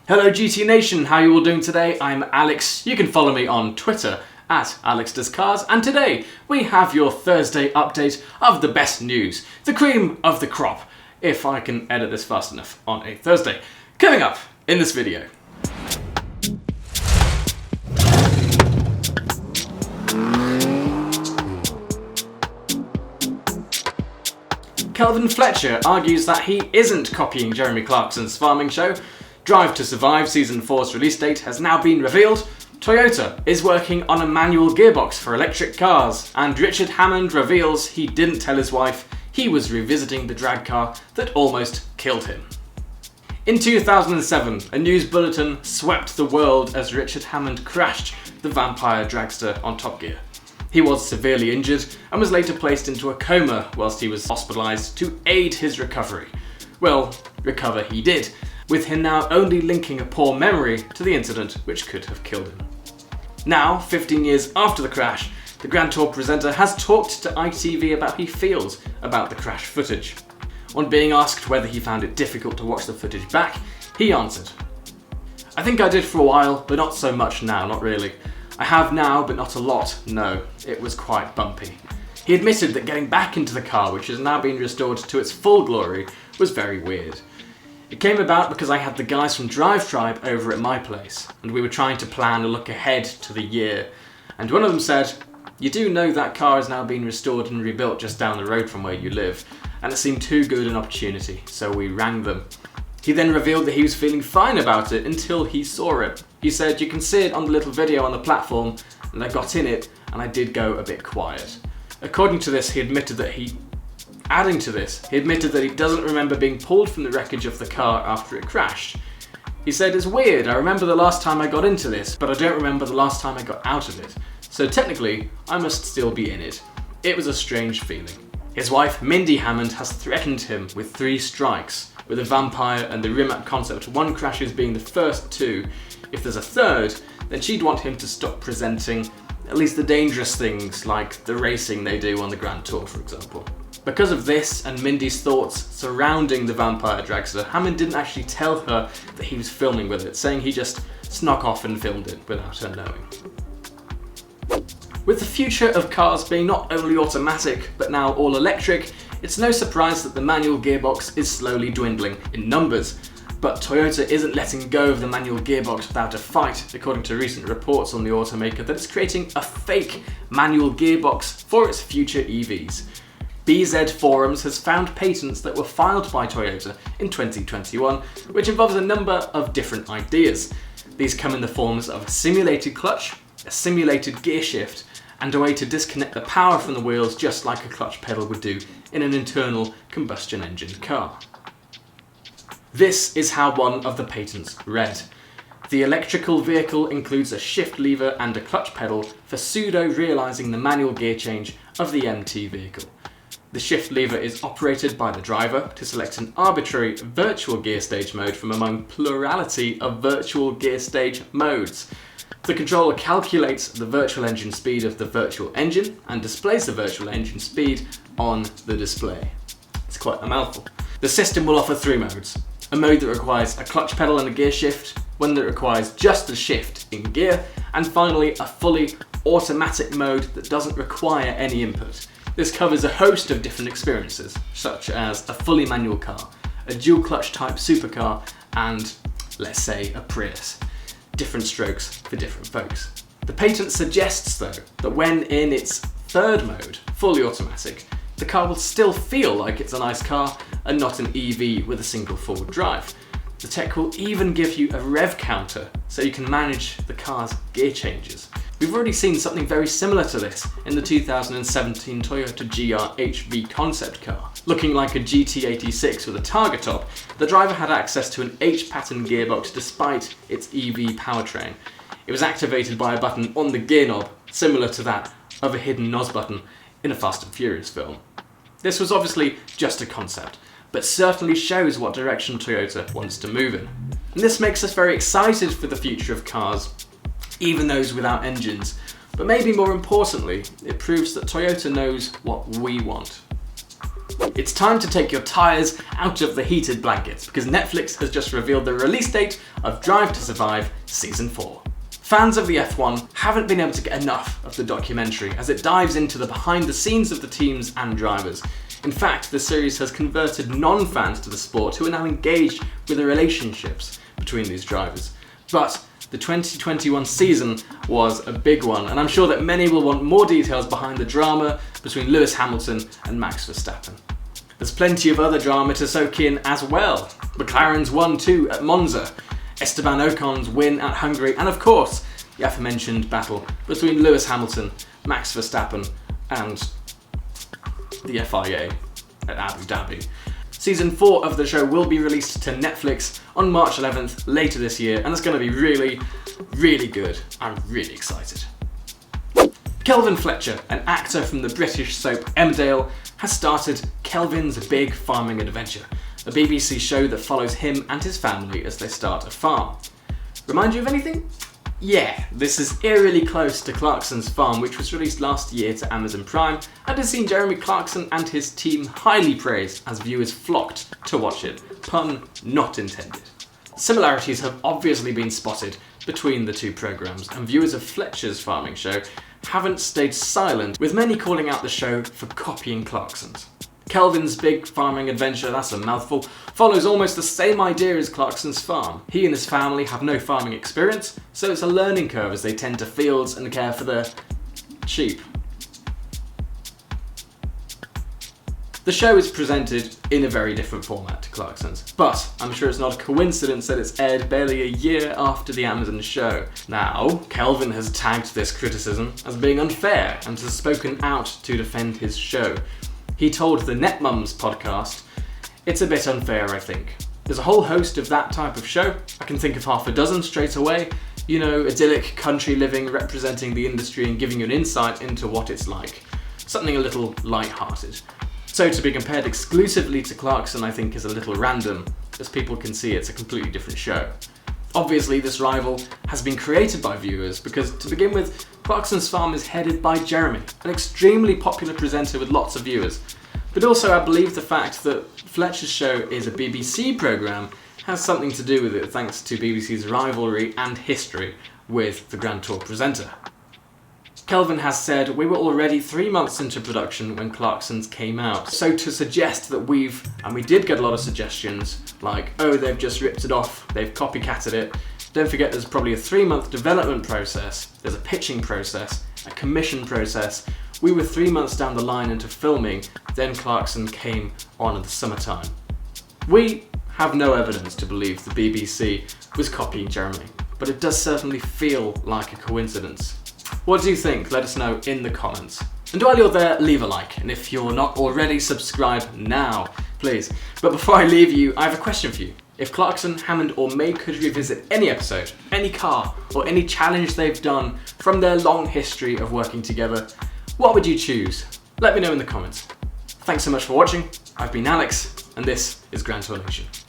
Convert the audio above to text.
Hello GT Nation, how are you all doing today? I'm Alex. You can follow me on Twitter at AlexDoesCars, and today we have your Thursday update of the best news, the cream of the crop, if I can edit this fast enough on a Thursday. Coming up in this video. Kelvin Fletcher argues that he isn't copying Jeremy Clarkson's farming show. Drive to Survive Season 4's release date has now been revealed. Toyota is working on a manual gearbox for electric cars. And Ricard Hammond reveals he didn't tell his wife he was revisiting the drag car that almost killed him. In 2007, a news bulletin swept the world as Ricard Hammond crashed the vampire dragster on Top Gear. He was severely injured and was later placed into a coma whilst he was hospitalised to aid his recovery. Well, recover he did, with him now only linking a poor memory to the incident which could have killed him. Now, 15 years after the crash, the Grand Tour presenter has talked to ITV about how he feels about the crash footage. On being asked whether he found it difficult to watch the footage back, he answered, "I think I did for a while, but not so much now, not really. I have now, but not a lot, no. It was quite bumpy." He admitted that getting back into the car, which has now been restored to its full glory, was very weird. "It came about because I had the guys from Drive Tribe over at my place, and we were trying to plan a look ahead to the year. And one of them said, 'You do know that car has now been restored and rebuilt just down the road from where you live, and it seemed too good an opportunity, so we rang them.' He then revealed that he was feeling fine about it until he saw it. He said, 'You can see it on the little video on the platform, and I got in it, and I did go a bit quiet.' According to this, he admitted that he doesn't remember being pulled from the wreckage of the car after it crashed. He said, 'It's weird, I remember the last time I got into this, but I don't remember the last time I got out of it. So technically, I must still be in it. It was a strange feeling.' His wife, Mindy Hammond, has threatened him with 3 strikes, with the Vampire and the Rimac Concept 1 crashes being the first 2. If there's a third, then she'd want him to stop presenting at least the dangerous things like the racing they do on the Grand Tour, for example. Because of this and Mindy's thoughts surrounding the Vampire dragster, Hammond didn't actually tell her that he was filming with it, saying he just snuck off and filmed it without her knowing. With the future of cars being not only automatic, but now all electric, it's no surprise that the manual gearbox is slowly dwindling in numbers. But Toyota isn't letting go of the manual gearbox without a fight, according to recent reports on the automaker that it's creating a fake manual gearbox for its future EVs. BZ Forums has found patents that were filed by Toyota in 2021, which involves a number of different ideas. These come in the forms of a simulated clutch, a simulated gear shift, and a way to disconnect the power from the wheels just like a clutch pedal would do in an internal combustion engine car. This is how one of the patents read. The electrical vehicle includes a shift lever and a clutch pedal for pseudo-realising the manual gear change of the MT vehicle. The shift lever is operated by the driver to select an arbitrary virtual gear stage mode from among plurality of virtual gear stage modes. The controller calculates the virtual engine speed of the virtual engine and displays the virtual engine speed on the display. It's quite a mouthful. The system will offer 3 modes. A mode that requires a clutch pedal and a gear shift, one that requires just a shift in gear, and finally a fully automatic mode that doesn't require any input. This covers a host of different experiences, such as a fully manual car, a dual clutch type supercar, and, let's say, a Prius. Different strokes for different folks. The patent suggests, though, that when in its 3rd mode, fully automatic, the car will still feel like it's a nice car and not an EV with a single forward drive. The tech will even give you a rev counter so you can manage the car's gear changes. We've already seen something very similar to this in the 2017 Toyota GR HV concept car. Looking like a GT86 with a Targa top, the driver had access to an H-pattern gearbox despite its EV powertrain. It was activated by a button on the gear knob, similar to that of a hidden NOS button in a Fast and Furious film. This was obviously just a concept, but certainly shows what direction Toyota wants to move in. And this makes us very excited for the future of cars, even those without engines. But maybe more importantly, it proves that Toyota knows what we want. It's time to take your tyres out of the heated blankets because Netflix has just revealed the release date of Drive to Survive Season 4. Fans of the F1 haven't been able to get enough of the documentary as it dives into the behind the scenes of the teams and drivers. In fact, the series has converted non-fans to the sport who are now engaged with the relationships between these drivers. But the 2021 season was a big one, and I'm sure that many will want more details behind the drama between Lewis Hamilton and Max Verstappen. There's plenty of other drama to soak in as well. McLaren's 1-2 at Monza, Esteban Ocon's win at Hungary, and of course, the aforementioned battle between Lewis Hamilton, Max Verstappen, and the FIA at Abu Dhabi. Season 4 of the show will be released to Netflix on March 11th later this year, and it's going to be really, really good. I'm really excited. Kelvin Fletcher, an actor from the British soap Emmerdale, has started Kelvin's Big Farming Adventure, a BBC show that follows him and his family as they start a farm. Remind you of anything? Yeah, this is eerily close to Clarkson's Farm, which was released last year to Amazon Prime and has seen Jeremy Clarkson and his team highly praised as viewers flocked to watch it. Pun not intended. Similarities have obviously been spotted between the two programmes, and viewers of Fletcher's farming show haven't stayed silent, with many calling out the show for copying Clarkson's. Kelvin's Big Farming Adventure, that's a mouthful, follows almost the same idea as Clarkson's farm. He and his family have no farming experience, so it's a learning curve as they tend to fields and care for their sheep. The show is presented in a very different format to Clarkson's, but I'm sure it's not a coincidence that it's aired barely a year after the Amazon show. Now, Kelvin has tagged this criticism as being unfair and has spoken out to defend his show. He told the NetMums podcast, "It's a bit unfair, I think. There's a whole host of that type of show. I can think of half a dozen straight away. You know, idyllic country living representing the industry and giving you an insight into what it's like. Something a little light-hearted. So to be compared exclusively to Clarkson, I think is a little random, as people can see it's a completely different show. Obviously, this rival has been created by viewers because, to begin with, Clarkson's Farm is headed by Jeremy, an extremely popular presenter with lots of viewers. But also, I believe the fact that Fletcher's show is a BBC programme has something to do with it, thanks to BBC's rivalry and history with the Grand Tour presenter. Kelvin has said, "We were already 3 months into production when Clarkson's came out." So to suggest that we did get a lot of suggestions, like, oh, they've just ripped it off, they've copycatted it. Don't forget there's probably a 3-month development process, there's a pitching process, a commission process. We were 3 months down the line into filming, then Clarkson came on in the summertime. We have no evidence to believe the BBC was copying Jeremy, but it does certainly feel like a coincidence. What do you think? Let us know in the comments. And while you're there, leave a like, and if you're not already, subscribe now, please. But before I leave you, I have a question for you. If Clarkson, Hammond or May could revisit any episode, any car, or any challenge they've done from their long history of working together, what would you choose? Let me know in the comments. Thanks so much for watching. I've been Alex, and this is GTNATION.